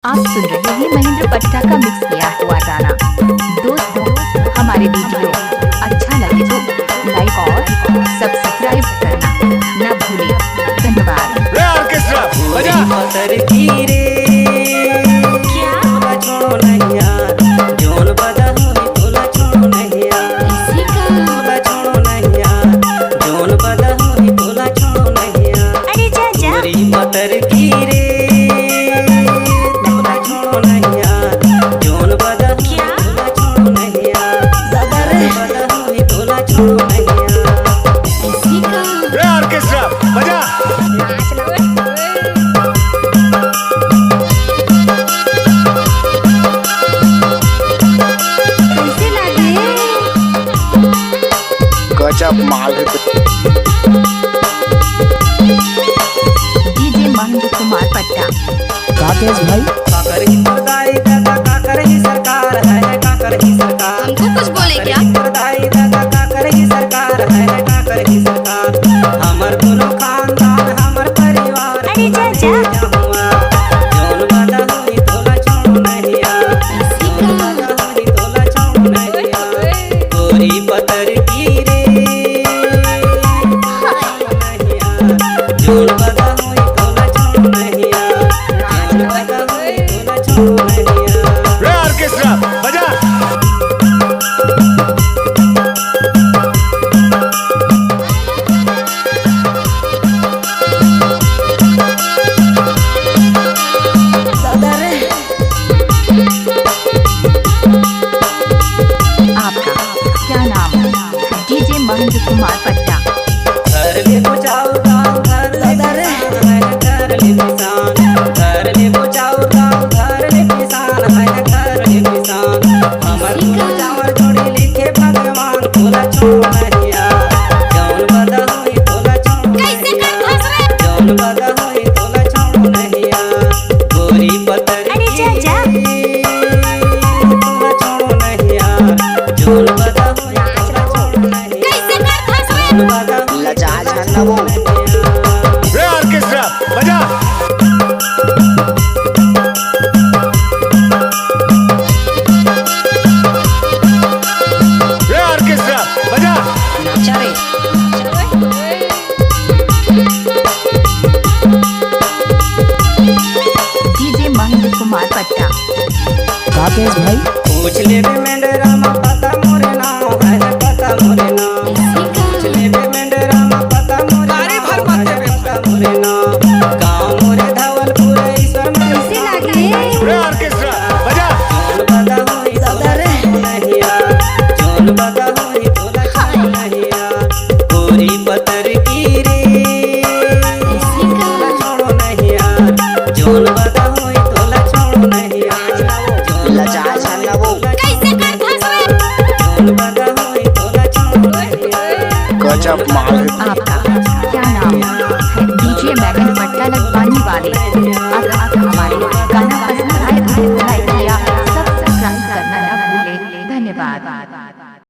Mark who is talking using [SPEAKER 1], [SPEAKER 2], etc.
[SPEAKER 1] आप सुन रहे हैं महेंद्र पट्टा का मिक्स किया हुआ गाना। दोस्तों, हमारे वीडियो अच्छा लगे तो लाइक और सब्सक्राइब करना न भूलें। धन्यवाद।
[SPEAKER 2] गजब माल है।
[SPEAKER 1] डीजे महेंद्र कुमार पट्टा।
[SPEAKER 2] काकेश भाई
[SPEAKER 3] काकर ही दाई दादा काकर ही सरकार है काकर ही सरकार।
[SPEAKER 1] हमको कुछ बोले क्या?
[SPEAKER 3] दाई दादा काकर ही सरकार है काकर ही सरकार। हमर दोनों खानदान हमर परिवार।
[SPEAKER 1] अरे चाचा
[SPEAKER 3] जोन बादा होई तोला छोड़ नहीं आ। जोन बादा होई तोला छोड़ नहीं आ। गोरी पतर की रे जोन बादा होई तोला छोड़ नहीं आ। जोन बादा होई तोला छोड़ नहीं आ।
[SPEAKER 2] रे ऑर्केस्ट्रा बजा।
[SPEAKER 1] आपका क्या नाम है? डीजे महेंद्र कुमार पट्टा।
[SPEAKER 3] घर ले बचाओ गाँव घर ले किसान है घर ले किसान। घर ले बचाओ गाँव घर ले किसान है घर ले किसान। हमर दोनों चावल जोड़ी लिखे भगवान तोला छोड़ नहीं आ। जौन बदा होई तोला छोड़ नहीं आ। जौन बदा होई तोला छोड़ नहीं आ। गोरी पतर
[SPEAKER 1] अरे चाचा
[SPEAKER 3] तोला छोड़ नहीं आ। जौन बदा होई तोला छोड़ नहीं आ। जौन बदा होई
[SPEAKER 2] लजाज है ना वो। रे ऑर्केस्ट्रा बजा। रे ऑर्केस्ट्रा बजा।
[SPEAKER 1] डीजे महेंद्र कुमार पट्टा।
[SPEAKER 2] काकेश भाई
[SPEAKER 3] पूछ ले बे मेंढरा मा पता मोरे नाम है पता मोरे नाम। पूछ ले बे मेंढरा मा पता मोरे नाम है पता मोरे नाम। गाँव मोरे धवलपुर ईश्वर में
[SPEAKER 1] कैसे लागे?
[SPEAKER 2] रे ऑर्केस्ट्रा बजा।
[SPEAKER 3] जोन बदा होई तोला छोड़ नहीं आ। जोन बदा होई तोला छोड़ नहीं आ। गोरी पतर की रे तोला छोड़ नहीं आ। जोन बदा होई तोला छोड़ नहीं आ।
[SPEAKER 2] लजाज है ना वो।
[SPEAKER 3] जोन बदा होई तोला छोड़ नहीं आ।
[SPEAKER 2] गजब माल है।
[SPEAKER 1] आपका क्या नाम है? डीजे महेंद्र पट्टा लगवाने वाले।